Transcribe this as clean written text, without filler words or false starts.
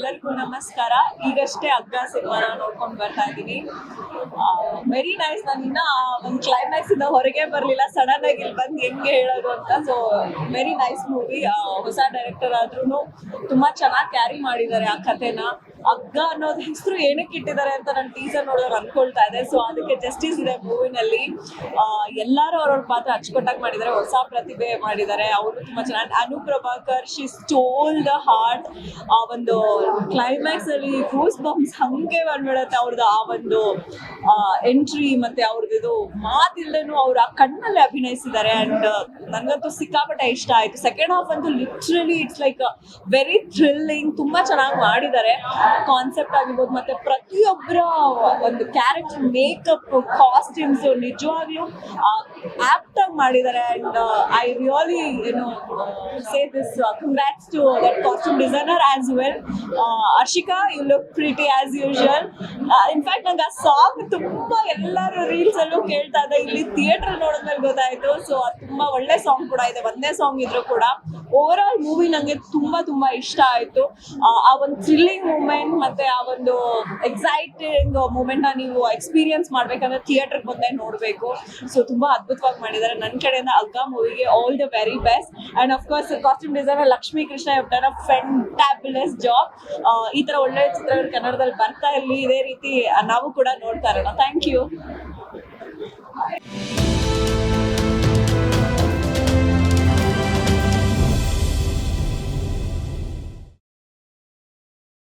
ಎಲ್ಲರಿಗೂ ನಮಸ್ಕಾರ. ಈಗಷ್ಟೇ ಅಗ್ಗ ಸಿನಿಮಾನ ನೋಡ್ಕೊಂಡು ಬರ್ತಾ ಇದ್ದೀನಿ. Very nice. ನಾನು ಒಂದು ಕ್ಲೈಮ್ಯಾಕ್ಸ್ ಇಂದ ಹೊರಗೆ ಬರಲಿಲ್ಲ. ಸಡನ್ ಆಗಿ ಇಲ್ಲಿ ಬಂದು ಹೆಂಗೆ ಹೇಳೋದು ಅಂತ. So very nice movie. ಹೊಸ ಡೈರೆಕ್ಟರ್ ಆದ್ರೂ ತುಂಬಾ ಚೆನ್ನಾಗಿ ಕ್ಯಾರಿ ಮಾಡಿದ್ದಾರೆ ಆ ಕಥೆನ. ಅಗ್ಗ ಅನ್ನೋದು ಹೆಸರು ಏನಕ್ಕೆ ಇಟ್ಟಿದ್ದಾರೆ ಅಂತ ನಾನು ಟೀಸರ್ ನೋಡಿದ್ರೆ ಅನ್ಕೊಳ್ತಾ ಇದೆ. ಸೊ ಅದಕ್ಕೆ ಜಸ್ಟಿಸ್ ಇದೆ ಮೂವಿನಲ್ಲಿ. ಎಲ್ಲರೂ ಅವ್ರವ್ರ ಪಾತ್ರ ಅಚ್ಚುಕಟ್ಟಾಗಿ ಮಾಡಿದ್ದಾರೆ. ಹೊಸ ಪ್ರತಿಭೆ ಮಾಡಿದ್ದಾರೆ. ಅವರು ತುಂಬಾ ಚೆನ್ನಾಗಿ. Anu Prabhakar, she stole the heart. ಆ ಒಂದು ಕ್ಲೈಮ್ಯಾಕ್ಸ್ ಅಲ್ಲಿ ಗೂಸ್ ಬಂಪ್ಸ್ ಹಂಗೆ ಬಂದ್ಬಿಡುತ್ತೆ ಅವ್ರದ್ದು ಆ ಒಂದು ಎಂಟ್ರಿ. ಮತ್ತೆ ಅವ್ರದ್ದು ಮಾತಿಲ್ದೇನು ಅವ್ರು ಆ ಕಣ್ಣಲ್ಲಿ ಅಭಿನಯಿಸಿದ್ದಾರೆ. ಅಂಡ್ ನನಗಂತೂ ಸಿಕ್ಕಾಪಟ್ಟೆ ಇಷ್ಟ ಆಯ್ತು. ಸೆಕೆಂಡ್ ಹಾಫ್ ಅಂತೂ literally it's like very thrilling. ತುಂಬಾ ಚೆನ್ನಾಗಿ ಮಾಡಿದ್ದಾರೆ. ಕಾನ್ಸೆಪ್ಟ್ ಆಗಿರ್ಬೋದು, ಮತ್ತೆ ಪ್ರತಿಯೊಬ್ಬರ ಒಂದು ಕ್ಯಾರೆಕ್ಟರ್, ಮೇಕಪ್, ಕಾಸ್ಟ್ಯೂಮ್ಸ್ ನಿಜವಾಗ್ಲೂ ಆಪ್ಟ್ ಆಗಿ ಮಾಡಿದ್ದಾರೆ. And I really say this congrats to that costume designer as well. Harshika, you look pretty as usual. In fact ನಂಗೆ ಆ ಸಾಂಗ್ ತುಂಬಾ ಎಲ್ಲರೂ ರೀಲ್ಸ್ ಅಲ್ಲೂ ಕೇಳ್ತಾ ಇದ್ದೆ. ಇಲ್ಲಿ ಥಿಯೇಟರ್ ನೋಡಿದ್ಮೇಲೆ ಗೊತ್ತಾಯ್ತು. ಸೊ ಅದು ತುಂಬಾ ಒಳ್ಳೆ ಸಾಂಗ್ ಕೂಡ ಇದೆ. ಒಂದೇ ಸಾಂಗ್ ಇದ್ರು ಕೂಡ ಓವರ್ ಆಲ್ ಮೂವಿ ನಂಗೆ ತುಂಬಾ ತುಂಬಾ ಇಷ್ಟ ಆಯ್ತು. ಆ ಒಂದು ಥ್ರಿಲ್ಲಿಂಗ್ ಮೂಮೆಂಟ್ ಮತ್ತೆ ಆ ಒಂದು ಎಕ್ಸೈಟಿಂಗ್ ಮೂಮೆಂಟ್ ನೀವು ಎಕ್ಸ್ಪೀರಿಯನ್ಸ್ ಮಾಡ್ಬೇಕಂದ್ರೆ ಥಿಯೇಟರ್ ಬಂದೇ ನೋಡ್ಬೇಕು. ಸೊ ತುಂಬಾ ಅದ್ಭುತವಾಗಿ ಮಾಡಿದ್ದಾರೆ. ನನ್ನ ಕಡೆಯಿಂದ ಅಗ್ಗ ಮೂವಿಗೆ all the very best. And of course costume designer Lakshmi Krishna have done a fantabulous job. ಈ ತರ ಒಳ್ಳೆ ಚಿತ್ರಗಳು ಕನ್ನಡದಲ್ಲಿ ಬರ್ತಾ ಇರಲಿ. ಇದೇ ರೀತಿ ನಾವು ಕೂಡ ನೋಡ್ತಾ ಇರೋಣ. Thank you.